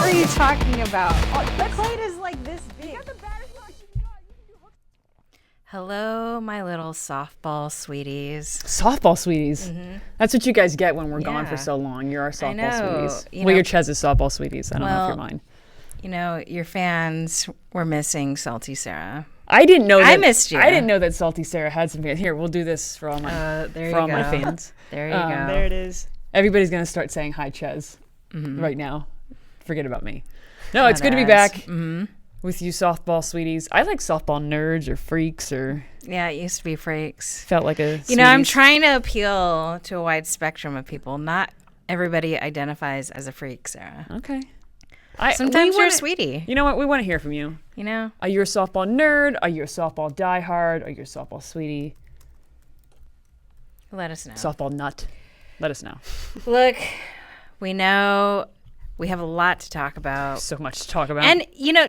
are you talking about? The plate is like this big. Hello, my little softball sweeties. Softball sweeties. Mm-hmm. That's what you guys get when we're gone for so long. You're our softball sweeties. You're Chez's softball sweeties. I don't know if you're mine. You know, your fans were missing Salty Sarah. I didn't know that. I missed you. I didn't know that Salty Sarah had some fans. Here, we'll do this for all my my fans. There you go. There it is. Everybody's going to start saying hi, Chez, right now. Forget about me. No, it's good to be back with you softball sweeties. I like softball nerds or freaks or... Yeah, it used to be freaks. Felt like a You know, I'm trying to appeal to a wide spectrum of people. Not everybody identifies as a freak, Sarah. Okay. Sometimes you're a sweetie. You know what? We want to hear from you. You know? Are you a softball nerd? Are you a softball diehard? Are you a softball sweetie? Let us know. Softball nut. Let us know. Look, we know we have a lot to talk about. So much to talk about. And, you know,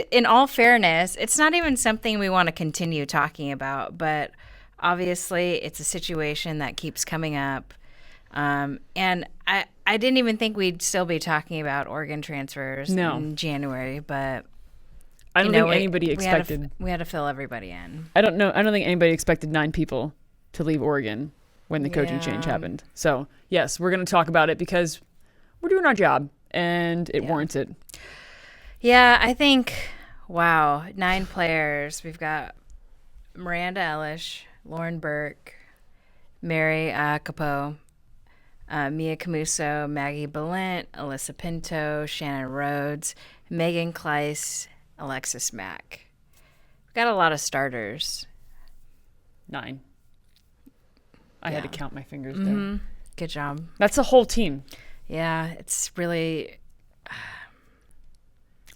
in all fairness, it's not even something we want to continue talking about, but obviously it's a situation that keeps coming up. And I didn't even think we'd still be talking about Oregon transfers in January, but I don't think anybody expected. We had to fill everybody in. I don't know. I don't think anybody expected 9 people to leave Oregon when the coaching change happened. So, yes, we're going to talk about it because we're doing our job and it warrants it. Yeah, I think, 9 players. We've got Miranda Elish, Lauren Burke, Mary Capo, Mia Camuso, Maggie Balint, Alyssa Pinto, Shannon Rhodes, Megan Kleiss, Alexis Mack. We've got a lot of starters. 9. I had to count my fingers there. Good job. That's a whole team. Yeah, it's really...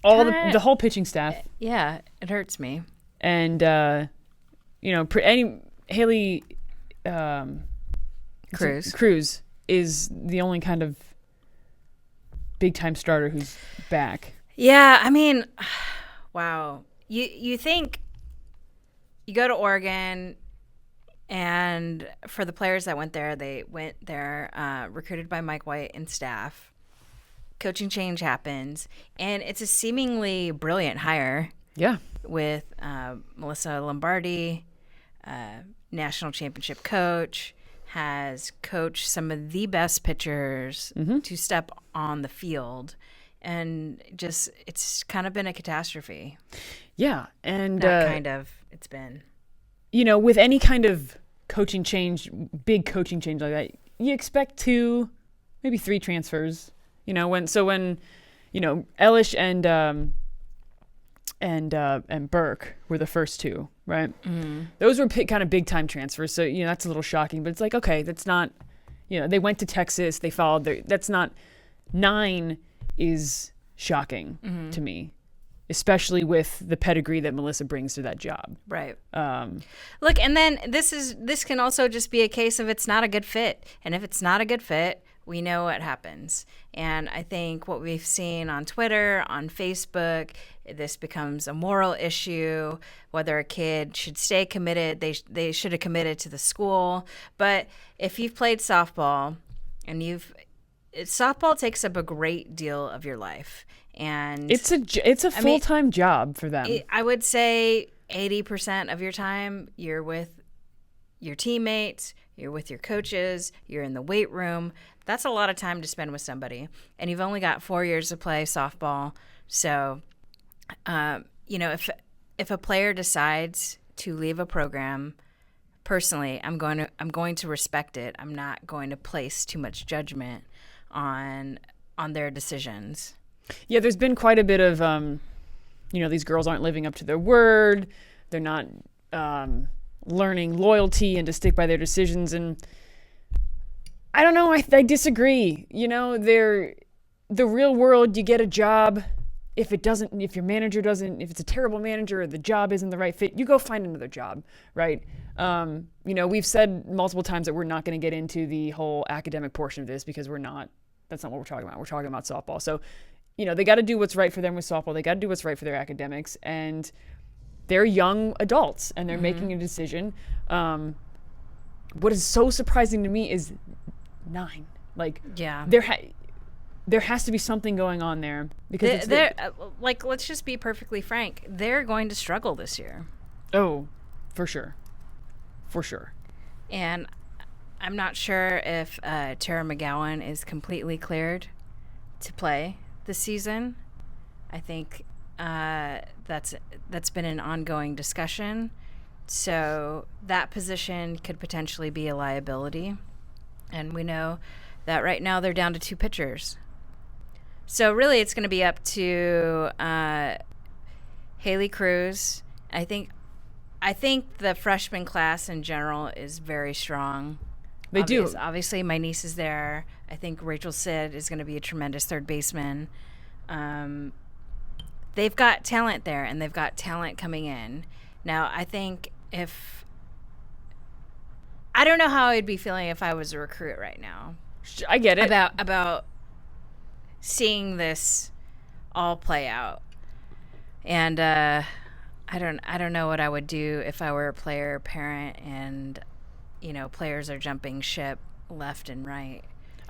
the whole pitching staff. Yeah, it hurts me. And, Haley Cruz is the only kind of big-time starter who's back. Yeah, I mean, wow. You think you go to Oregon, and for the players that went there, they went there recruited by Mike White and staff. Coaching change happens, and it's a seemingly brilliant hire. Yeah. With Melissa Lombardi, national championship coach, has coached some of the best pitchers to step on the field. And just, it's kind of been a catastrophe. Yeah. And it's been. You know, with any kind of coaching change, big coaching change like that, you expect 2, maybe 3 transfers. You know, when Elish and Burke were the first 2, right? Mm-hmm. Those were kind of big time transfers. So, you know, that's a little shocking, but it's like, okay, that's not, you know, they went to Texas, they followed that's not 9 is shocking to me, especially with the pedigree that Melissa brings to that job. Right. Look, and then this can also just be a case of it's not a good fit. And if it's not a good fit, we know what happens. And I think what we've seen on Twitter, on Facebook, this becomes a moral issue, whether a kid should stay committed, they should have committed to the school. But if you've played softball and softball takes up a great deal of your life. And it's a full-time job for them. I would say 80% of your time you're with your teammates, you're with your coaches, you're in the weight room. That's a lot of time to spend with somebody. And you've only got 4 years to play softball. So, if a player decides to leave a program, personally, I'm going to respect it. I'm not going to place too much judgment on their decisions. Yeah, there's been quite a bit of, these girls aren't living up to their word. They're not learning loyalty and to stick by their decisions. And I don't know. I disagree. You know, the real world, you get a job. If your manager doesn't, if it's a terrible manager or the job isn't the right fit, you go find another job, right? We've said multiple times that we're not going to get into the whole academic portion of this because that's not what we're talking about. We're talking about softball. So, they got to do what's right for them with softball. They got to do what's right for their academics. And they're young adults and they're making a decision. What is so surprising to me is 9. Like, there has to be something going on there because like, let's just be perfectly frank. They're going to struggle this year. Oh, for sure. And I'm not sure if Tara McGowan is completely cleared to play this season. I think that's been an ongoing discussion. So that position could potentially be a liability. And we know that right now they're down to 2 pitchers. So really it's going to be up to Haley Cruz. I think the freshman class in general is very strong. They do. Obviously, my niece is there. I think Rachel Sid is going to be a tremendous third baseman. They've got talent there, and they've got talent coming in. Now, I think I don't know how I'd be feeling if I was a recruit right now. I get it. About seeing this all play out. And I don't know what I would do if I were a player or parent and, players are jumping ship left and right.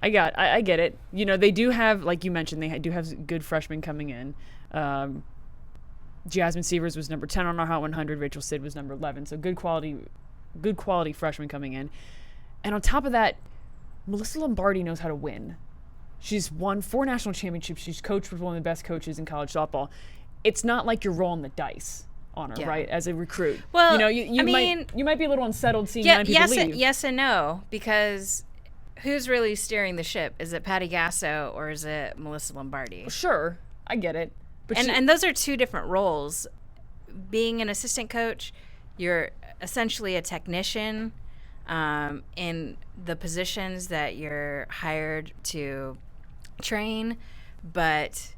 I get it. They do have, like you mentioned, they do have good freshmen coming in. Jasmine Severs was number 10 on our Hot 100. Rachel Sid was number 11. So good quality freshmen coming in. And on top of that, Melissa Lombardi knows how to win. She's won 4 national championships. She's coached with one of the best coaches in college softball. It's not like you're rolling the dice on her, right, as a recruit. Well, you might be a little unsettled seeing 9 people leave. Yes and no, because who's really steering the ship? Is it Patty Gasso or is it Melissa Lombardi? Sure, I get it. But and those are 2 different roles. Being an assistant coach, you're essentially a technician in the positions that you're hired to train, but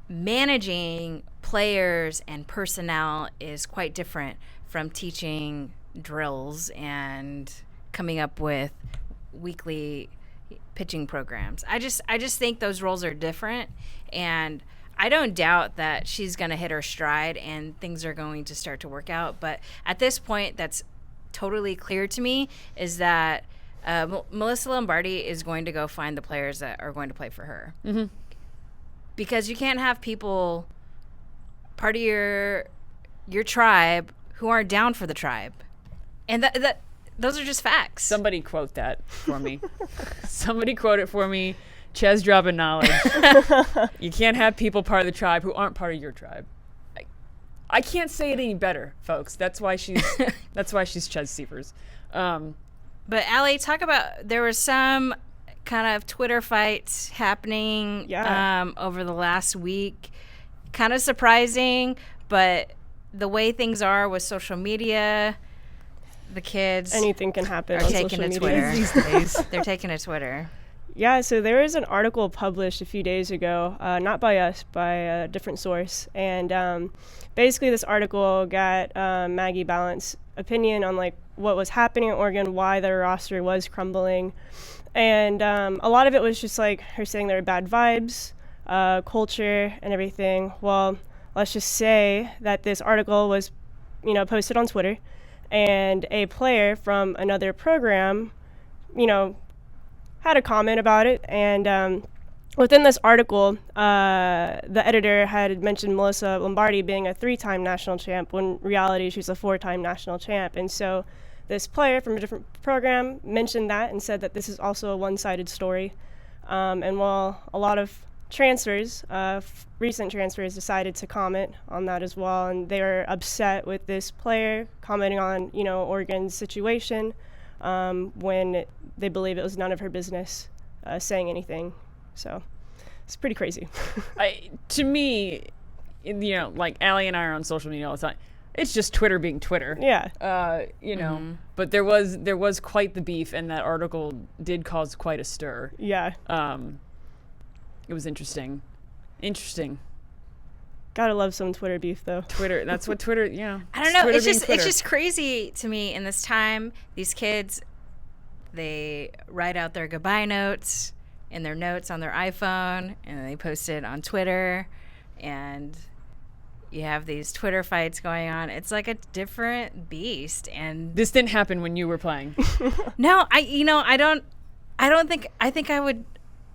managing players and personnel is quite different from teaching drills and coming up with weekly pitching programs. I just think those roles are different, and I don't doubt that she's going to hit her stride and things are going to start to work out. But at this point, that's totally clear to me is that Melissa Lombardi is going to go find the players that are going to play for her. Mm-hmm. Because you can't have people part of your tribe who aren't down for the tribe. And that those are just facts. Somebody quote that for me. Somebody quote it for me. Ches dropping knowledge. You can't have people part of the tribe who aren't part of your tribe. I can't say it any better, folks. That's why she's Ches Severs. But Allie, talk about, there were some kind of Twitter fights happening over the last week. Kind of surprising, but the way things are with social media, the kids, anything can happen. Are taking to Twitter these days. They're taking to Twitter. Yeah, so there was an article published a few days ago, not by us, by a different source, and basically this article got Maggie Ballant's opinion on like what was happening in Oregon, why their roster was crumbling, and a lot of it was just like her saying there were bad vibes, culture, and everything. Well, let's just say that this article was, posted on Twitter, and a player from another program, had a comment about it, and within this article, the editor had mentioned Melissa Lombardi being a 3-time national champ, when in reality she's a 4-time national champ. And so this player from a different program mentioned that and said that this is also a one-sided story. And while a lot of transfers, recent transfers, decided to comment on that as well, and they were upset with this player commenting on, Oregon's situation, when they believe it was none of her business saying anything. So it's pretty crazy. To me, like Allie and I are on social media all the time. It's just Twitter being Twitter. Yeah. Mm-hmm. But there was quite the beef, and that article did cause quite a stir. Yeah. It was interesting. Gotta love some Twitter beef, though. Twitter, that's what Twitter, I don't know. It's just crazy to me in this time. These kids, they write out their goodbye notes in their notes on their iPhone, and they post it on Twitter, and you have these Twitter fights going on. It's like a different beast. And this didn't happen when you were playing. No, I think I would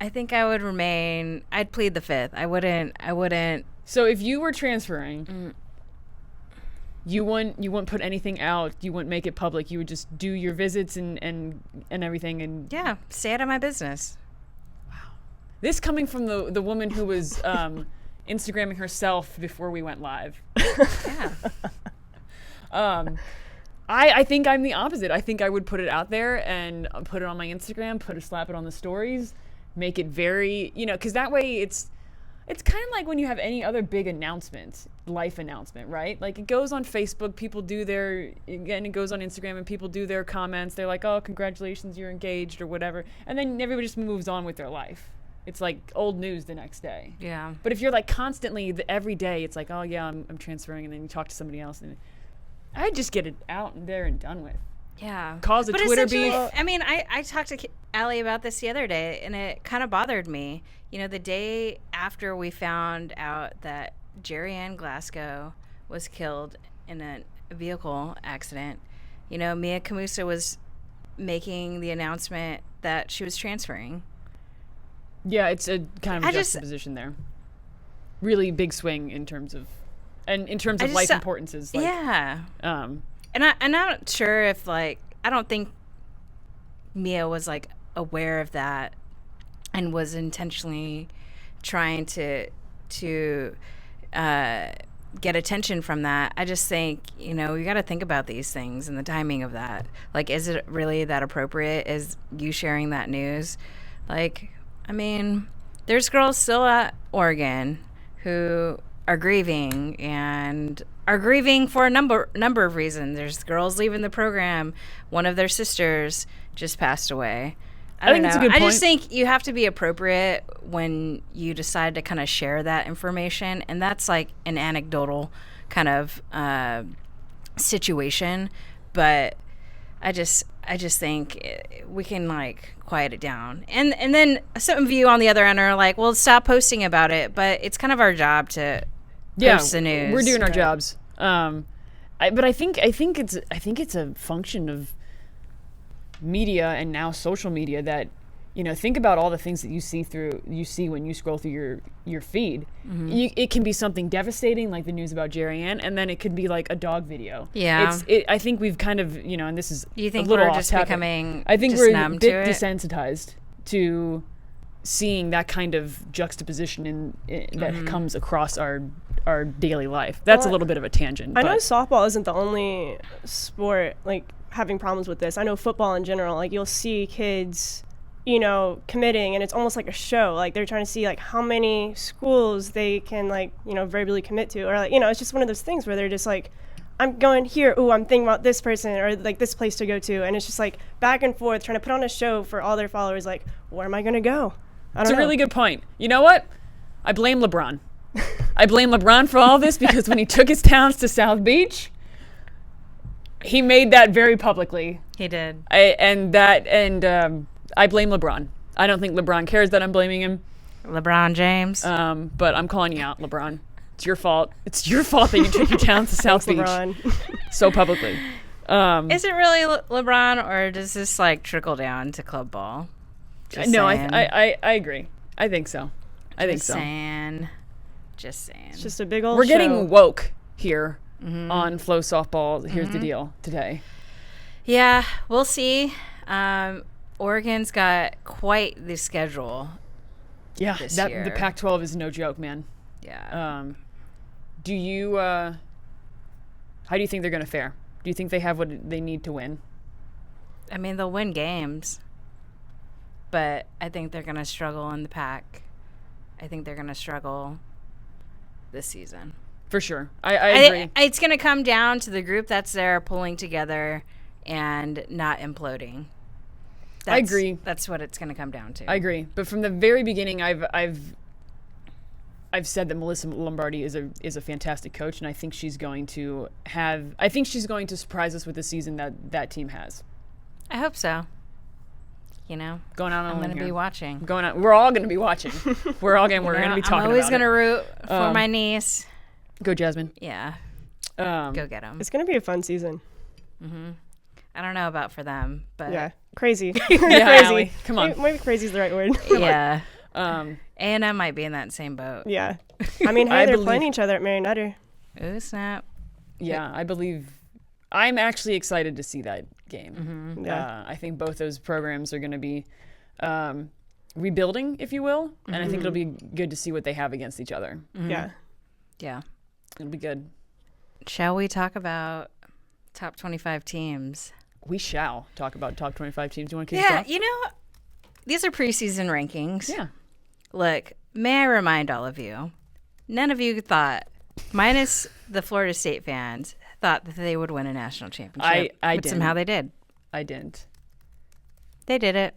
I think I would remain. I'd plead the fifth. I wouldn't. So if you were transferring, you wouldn't put anything out. You wouldn't make it public. You would just do your visits and everything. And Yeah, stay out of my business. this coming from the woman who was Instagramming herself before we went live. Yeah. I think I'm the opposite. I think I would put it out there and put it on my Instagram, slap it on the stories, make it very, because that way it's kind of like when you have any other big announcement, life announcement, right? Like it goes on Facebook, people do it goes on Instagram and people do their comments. They're like, oh, congratulations, you're engaged or whatever. And then everybody just moves on with their life. It's like old news the next day. Yeah. But if you're like constantly, every day, it's like, oh yeah, I'm transferring, and then you talk to somebody else, and I'd just get it out there and done with. Yeah. Cause a Twitter beef. I mean, I talked to Allie about this the other day, and it kind of bothered me. The day after we found out that Jerry Ann Glasgow was killed in a vehicle accident, Mia Kamusa was making the announcement that she was transferring. Yeah, it's a kind of a juxtaposition there. Really big swing in terms of life importances. Like, yeah. And I'm not sure if I don't think Mia was aware of that and was intentionally trying to get attention from that. I just think, you got to think about these things and the timing of that. Is it really that appropriate? Is you sharing that news? I mean, there's girls still at Oregon who are grieving and are grieving for a number of reasons. There's girls leaving the program. One of their sisters just passed away. I don't know. That's a good point. I just think you have to be appropriate when you decide to kind of share that information, and that's an anecdotal kind of situation. But I just think we can quiet it down, and then some of you on the other end are like, well, stop posting about it. But it's kind of our job to post the news. We're doing our jobs. But I think it's a function of media and now social media that think about all the things that you see when you scroll through your feed. Mm-hmm. It can be something devastating like the news about Jerry Ann, and then it could be like a dog video. Yeah, I think we've kind of and this is you think a little we're off just topic. becoming I think just we're numb a bit to it? desensitized to seeing that kind of juxtaposition that comes across our daily life. That's a little bit of a tangent. I know softball isn't the only sport having problems with this. I know football in general. You'll see kids, committing, and it's almost like a show. They're trying to see how many schools they can verbally commit to, or it's just one of those things where they're just I'm going here. Ooh, I'm thinking about this person or this place to go to, and it's just back and forth trying to put on a show for all their followers. Where am I going to go? It's a really good point. You know what? I blame LeBron. I blame LeBron for all this because when he took his towns to South Beach, he made that very publicly. He did. I blame LeBron. I don't think LeBron cares that I'm blaming him. LeBron James. But I'm calling you out, LeBron. It's your fault. It's your fault that you took your towns to South Beach so publicly. Is it really LeBron, or does this trickle down to club ball? No, I agree. I think so. Just saying. It's just a big old We're show. getting woke here on FloSoftball. Here's the deal today. Yeah, we'll see. Oregon's got quite the schedule. Yeah, this year. The Pac-12 is no joke, man. Yeah. Do you? How do you think they're going to fare? Do you think they have what they need to win? I mean, they'll win games, but I think they're going to struggle in the Pac. I think they're going to struggle this season. For sure. I agree. It's going to come down to the group that's there pulling together and not imploding. I agree. That's what it's going to come down to. I agree. But from the very beginning, I've said that Melissa Lombardi is a fantastic coach, and I think she's going to surprise us with the season that team has. I hope so. Going out on I'm going to be watching. We're all going to be watching. We're going to be talking about it. I'm always going to root for my niece. Go Jasmine. Yeah. Go get them. It's going to be a fun season. Mm-hmm. I don't know about for them, but yeah, crazy. Yeah, crazy. Allie, come on. Maybe crazy is the right word. Yeah. A&M might be in that same boat. Yeah. I mean, hey, they're playing each other at Mary Nutter. Ooh, snap. Yeah, I believe. I'm actually excited to see that game. Yeah. I think both those programs are going to be rebuilding, if you will, and I think it'll be good to see what they have against each other. Yeah. Yeah. It'll be good. Shall we talk about top 25 teams? We shall talk about top 25 teams. Do you want to kick Yeah, us off? you know, these are preseason rankings. Yeah. Look, may I remind all of you, none of you thought, minus the Florida State fans, thought that they would win a national championship. I but didn't. somehow they did. I didn't. They did it.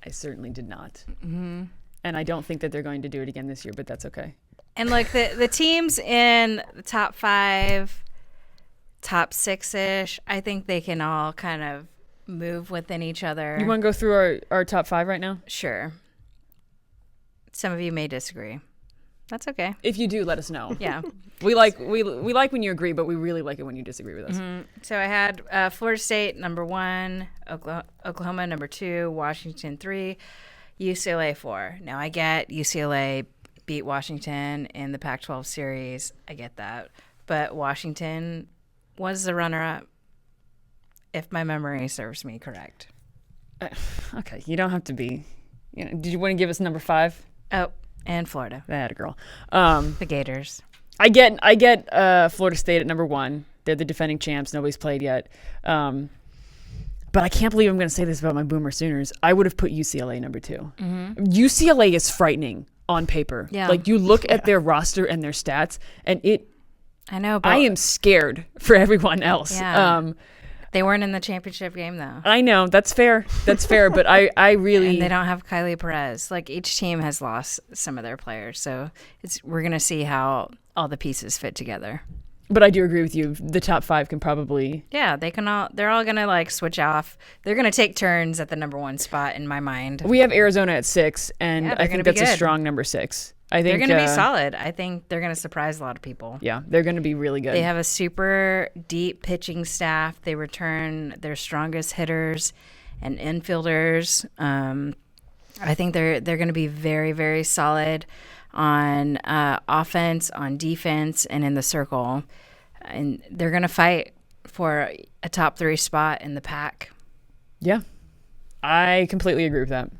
I certainly did not. And I don't think that they're going to do it again this year, but that's okay. And like the teams in the top 5, top 6-ish, I think they can all kind of move within each other. You want to go through our top 5 right now? Sure. Some of you may disagree. That's okay. If you do, let us know. Yeah. We like when you agree, but we really like it when you disagree with us. So I had Florida State number 1, Oklahoma number 2, Washington 3, UCLA 4. Now I get UCLA beat Washington in the Pac-12 series. I get that. But Washington was the runner-up, if my memory serves me correct. Okay, you don't have to be. Did you want to give us number 5? Oh, and Florida. That a girl. The Gators. I get Florida State at number 1. They're the defending champs. Nobody's played yet. But I can't believe I'm going to say this about my Boomer Sooners. I would have put UCLA number 2. UCLA is frightening on paper. Yeah. Like you look at their roster and their stats, and I know, but I am scared for everyone else. Yeah. They weren't in the championship game, though. I know. That's fair. But I really... And they don't have Kylie Perez. Like, each team has lost some of their players. So we're going to see how all the pieces fit together. But I do agree with you. The top 5 can probably... Yeah, they're all going to, like, switch off. They're going to take turns at the number 1 spot, in my mind. We have Arizona at 6, and Yeah, I think that's a strong number 6. I think they're going to be solid. I think they're going to surprise a lot of people. Yeah, they're going to be really good. They have a super deep pitching staff. They return their strongest hitters and infielders. I think they're going to be very, very solid on offense, on defense, and in the circle. And they're going to fight for a top 3 spot in the pack. Yeah, I completely agree with that.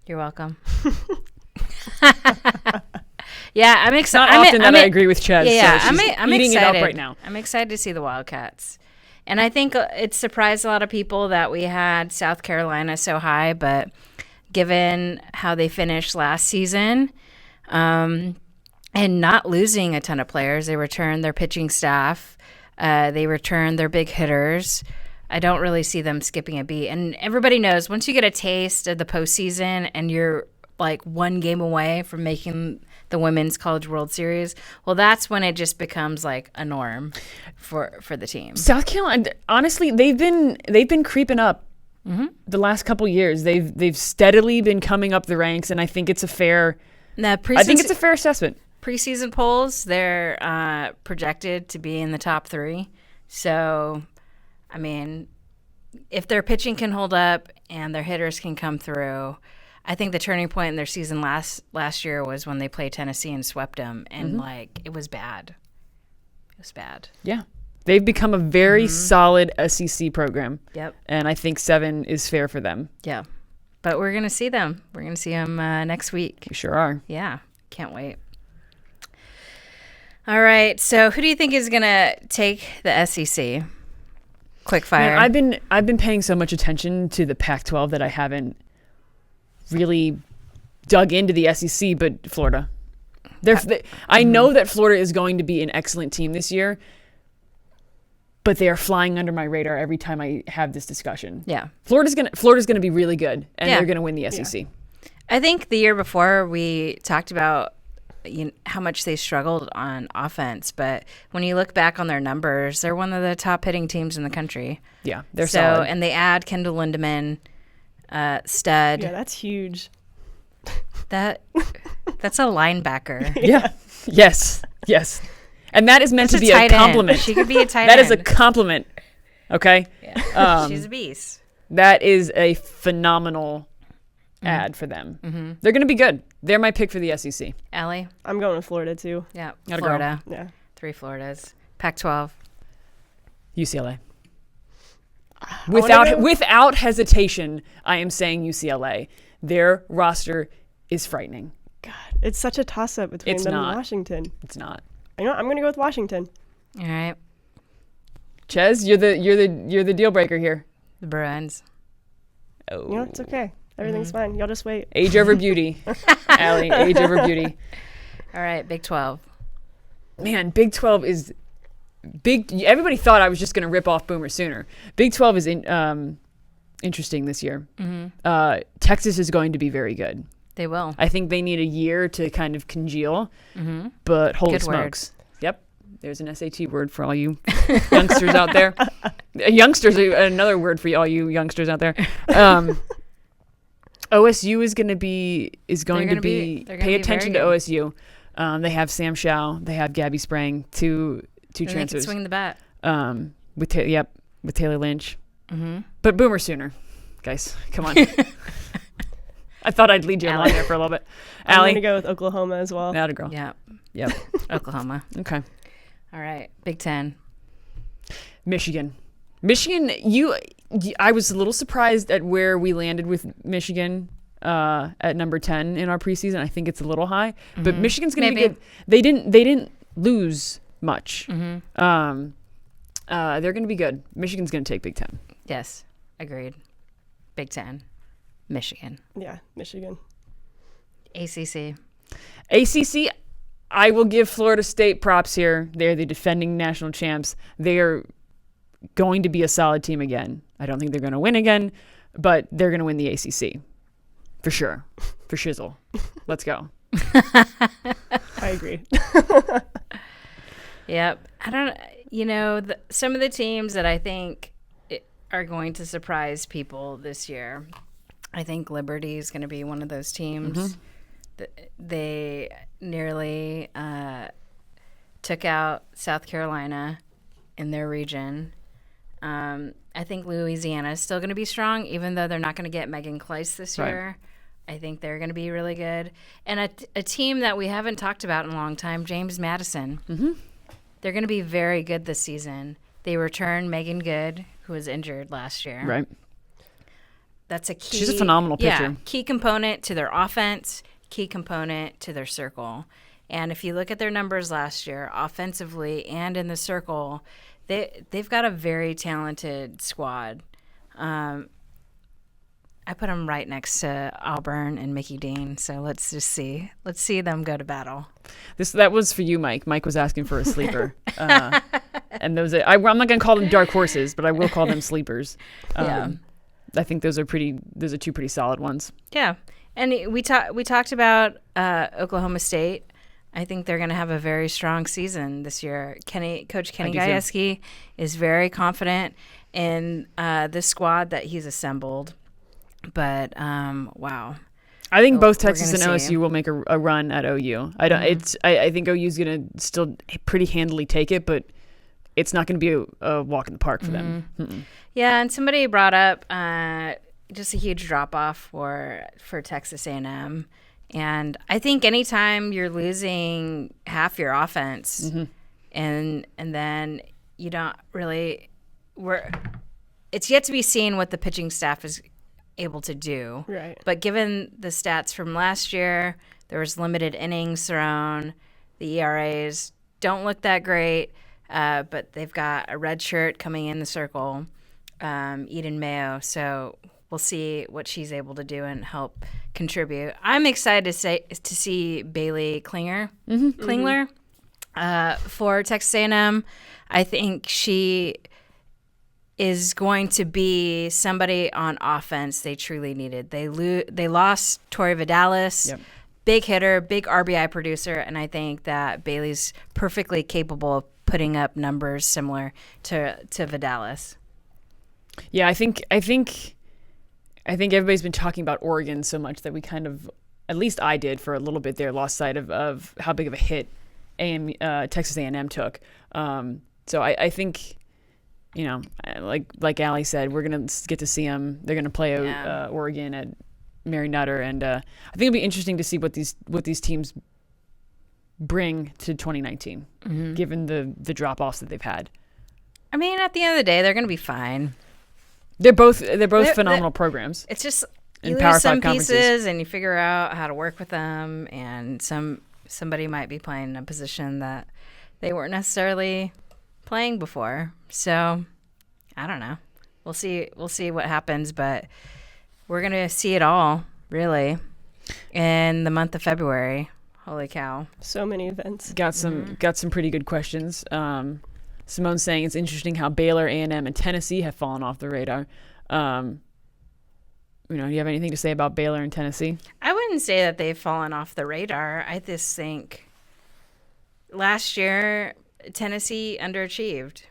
You're welcome. Yeah, I'm excited. Not often that I agree with Chaz. Yeah, so I'm eating excited. it up right now. I'm excited to see the Wildcats. And I think it surprised a lot of people that we had South Carolina so high, but given how they finished last season and not losing a ton of players, they returned their pitching staff, they returned their big hitters. I don't really see them skipping a beat. And everybody knows once you get a taste of the postseason and you're like one game away from making the Women's College World Series, well, that's when it just becomes like a norm for the team. South Carolina, honestly, they've been creeping up the last couple years. They've steadily been coming up the ranks, and I think it's a fair. I think it's a fair assessment. Preseason polls, they're projected to be in the top 3. So, I mean, if their pitching can hold up and their hitters can come through, I think the turning point in their season last year was when they played Tennessee and swept them, and like it was bad. It was bad. Yeah, they've become a very solid SEC program. Yep. And I think 7 is fair for them. Yeah, but we're gonna see them. We're gonna see them next week. We sure are. Yeah, can't wait. All right, so who do you think is gonna take the SEC? Quick fire. Man, I've been paying so much attention to the Pac-12 that I haven't really dug into the SEC, but Florida. I know that Florida is going to be an excellent team this year, but they are flying under my radar every time I have this discussion. Yeah. Florida's gonna be really good, and they're gonna win the SEC. Yeah. I think the year before we talked about how much they struggled on offense, but when you look back on their numbers, they're one of the top hitting teams in the country. Yeah, they're solid. And they add Kendall Lindemann, stud. Yeah, that's huge. That's a linebacker. Yeah. Yes. And that is meant to be a compliment. She could be a tight end. That is a compliment. Okay? Yeah. She's a beast. That is a phenomenal add for them. They're going to be good. They're my pick for the SEC. Allie? I'm going with Florida too. Yeah, Gotta go. Florida. Yeah. 3 Floridas. Pac-12. UCLA. wanna go- Without hesitation, I am saying UCLA. Their roster is frightening. God, it's such a toss-up between It's them not. and Washington. It's not. You know, I'm going to go with Washington. All right. Ches, you're the deal breaker here. The Bruins. Oh. You know, it's okay. Everything's fine. Y'all just wait. Age over beauty. Allie, age over beauty. All right, Big 12. Man, Big 12 is big. Everybody thought I was just going to rip off Boomer Sooner. Big 12 is interesting this year. Texas is going to be very good. They will. I think they need a year to kind of congeal, but holy Good smokes. Yep. There's an SAT word for all you youngsters out there. Youngsters, another word for all you youngsters out there. OSU is going to be pay attention to OSU. They have Sam Shao, they have Gabby Sprang, two They can transfers. swing the bat. With Taylor Lynch. But Boomer Sooner, guys, come on. I thought I'd lead you along there for a little bit. I'm going Allie, to go with Oklahoma as well. that a girl. Yeah. Yep. Oklahoma. Okay. All right, Big 10. Michigan, I was a little surprised at where we landed with Michigan at number 10 in our preseason. I think it's a little high, but Michigan's going to be Maybe. good. They didn't lose much. They're going to be good. Michigan's going to take Big 10. Yes, agreed. Big 10. Michigan. Yeah, Michigan. ACC. ACC, I will give Florida State props here. They're the defending national champs. They are going to be a solid team again. I don't think they're going to win again, but they're going to win the ACC. For sure. For shizzle. Let's go. I agree. Yep. I don't, some of the teams that I think are going to surprise people this year, I think Liberty is going to be one of those teams. They nearly took out South Carolina in their region. I think Louisiana is still going to be strong, even though they're not going to get Megan Kleiss this year. I think they're going to be really good. And a team that we haven't talked about in a long time, James Madison. They're going to be very good this season. They return Megan Good, who was injured last year. Right. That's a key. She's a phenomenal pitcher. Yeah, key component to their offense, key component to their circle. And if you look at their numbers last year, offensively and in the circle, they've got a very talented squad. I put them right next to Auburn and Mickey Dean. So let's see them go to battle. That was for you, Mike. Mike was asking for a sleeper. And those I'm not going to call them dark horses, but I will call them sleepers. Yeah. I think those are two pretty solid ones. Yeah. And we talked about Oklahoma State. I think they're going to have a very strong season this year. Coach Kenny Gajewski is very confident in the squad that he's assembled. But wow, I think both we're Texas and gonna see. OSU will make a run at OU. I think OU's going to still pretty handily take it, but it's not going to be a walk in the park for them. Yeah, and somebody brought up just a huge drop off for Texas A&M. And I think anytime you're losing half your offense and then you don't really it's yet to be seen what the pitching staff is able to do. Right. But given the stats from last year, there was limited innings thrown. The ERAs don't look that great, but they've got a red shirt coming in the circle, Eden Mayo. So we'll see what she's able to do and help contribute. I'm excited to see Bailey Klingler for Texas A&M. I think she is going to be somebody on offense they truly needed. They lost Tori Vidalis, big hitter, big RBI producer, and I think that Bailey's perfectly capable of putting up numbers similar to Vidalis. Yeah, I think everybody's been talking about Oregon so much that we kind of, at least I did for a little bit there, lost sight of how big of a hit Texas A&M took. So I think, like Allie said, we're gonna get to see them. They're gonna play Oregon Mary Nutter, and I think it'll be interesting to see what these teams bring to 2019, given the drop offs that they've had. I mean, at the end of the day, they're going to be fine. They're both phenomenal programs. It's just in you Power lose some 5 conferences. pieces and you figure out how to work with them, and somebody might be playing in a position that they weren't necessarily playing before. So I don't know. We'll see what happens, but we're gonna see it all really in the month of February. Holy cow! So many events. Got some pretty good questions. Simone's saying it's interesting how Baylor, A&M, and Tennessee have fallen off the radar. Do you have anything to say about Baylor and Tennessee? I wouldn't say that they've fallen off the radar. I just think last year Tennessee underachieved.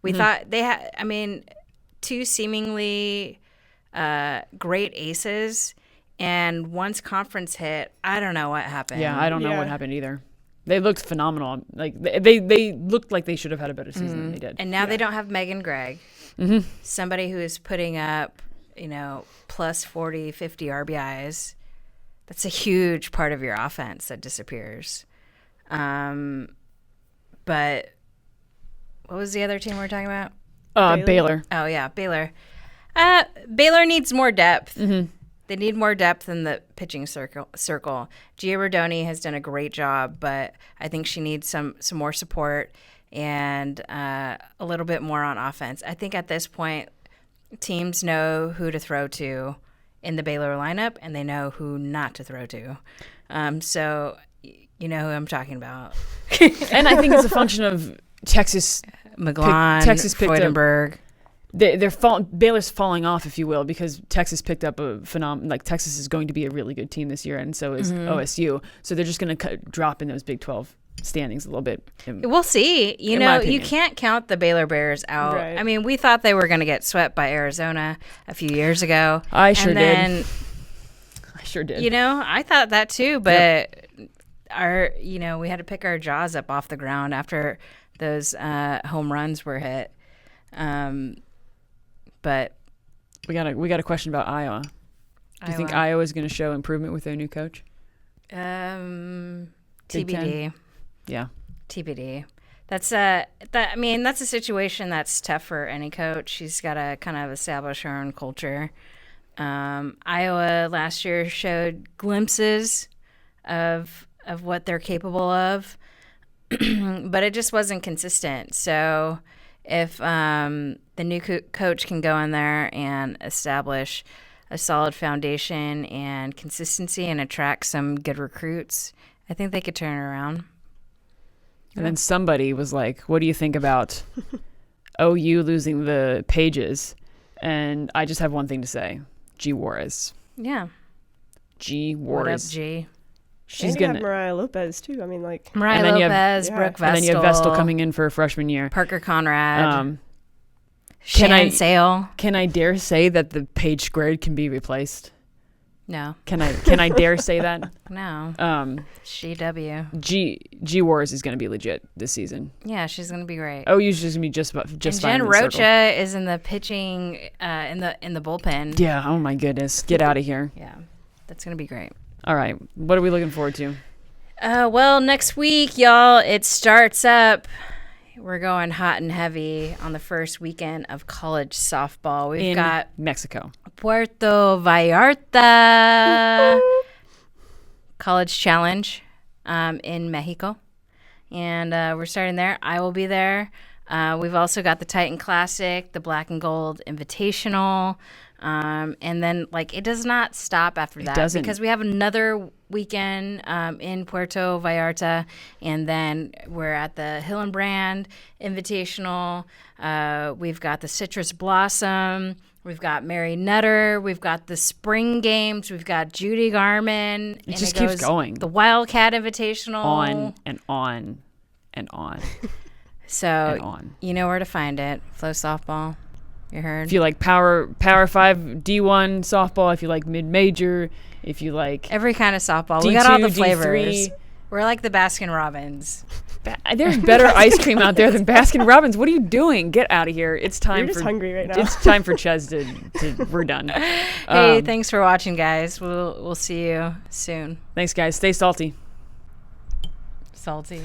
We thought they had, two seemingly great aces, and once conference hit, I don't know what happened. Yeah, I don't know what happened either. They looked phenomenal. Like they looked like they should have had a better season than they did. And now they don't have Megan Gregg, somebody who is putting up, plus 40, 50 RBIs. That's a huge part of your offense that disappears. But what was the other team we were talking about? Baylor. Oh, yeah, Baylor. Baylor needs more depth. They need more depth in the pitching circle. Gia Rodoni has done a great job, but I think she needs some more support and a little bit more on offense. I think at this point, teams know who to throw to in the Baylor lineup, and they know who not to throw to. So you know who I'm talking about. And I think it's a function of Texas. McGlon, Texas picked Freudenberg. up. Baylor's falling off, if you will, because Texas picked up a phenomenal. Like Texas is going to be a really good team this year, and so is OSU. So they're just going to drop in those Big 12 standings a little bit. We'll see. You can't count the Baylor Bears out. Right. I mean, we thought they were going to get swept by Arizona a few years ago. I sure did. I thought that too, but we had to pick our jaws up off the ground after those home runs were hit. But we got a question about Iowa. Do you think Iowa is going to show improvement with their new coach? TBD. Yeah. TBD. That's a situation that's tough for any coach. She's got to kind of establish her own culture. Iowa last year showed glimpses of what they're capable of, but it just wasn't consistent. So if the new coach can go in there and establish a solid foundation and consistency and attract some good recruits, I think they could turn it around. And then somebody was like, what do you think about OU losing the Pages? And I just have one thing to say. G. Juarez. Yeah. G. Juarez. What up, G? She's going to have Mariah Lopez, too. Mariah Lopez, Brooke Vestal. And then you have Vestal coming in for a freshman year. Parker Conrad. Shannon Sale. Can I dare say that the Page squared can be replaced? No. Can I dare say that? No. GW. G. Juarez is going to be legit this season. Yeah, she's going to be great. OU's just going to be just and fine. Jen Rocha is in the pitching in the bullpen. Yeah. Oh my goodness. Get out of here. Yeah, that's going to be great. All right. What are we looking forward to? Well, next week, y'all, it starts up. We're going hot and heavy on the first weekend of college softball. We've got Mexico. Puerto Vallarta College Challenge in Mexico. And we're starting there. I will be there. We've also got the Titan Classic, the Black and Gold Invitational. And then, it does not stop after that. It doesn't. Because we have another weekend in Puerto Vallarta, and then we're at the Hillenbrand Invitational. We've got the Citrus Blossom. We've got Mary Nutter. We've got the Spring Games. We've got Judy Garman. It just keeps going. The Wildcat Invitational. On and on and on. So, and on. You know where to find it. FloSoftball. You heard? If you like Power 5 D1 softball, if you like mid-major, if you like every kind of softball. D2, we got all the D3, flavors. We're like the Baskin Robbins. There's better ice cream out there than Baskin Robbins. What are you doing? Get out of here. It's time You're just hungry right now. It's time for Ches to we're done. Hey, thanks for watching, guys. We'll see you soon. Thanks, guys. Stay salty. Salty.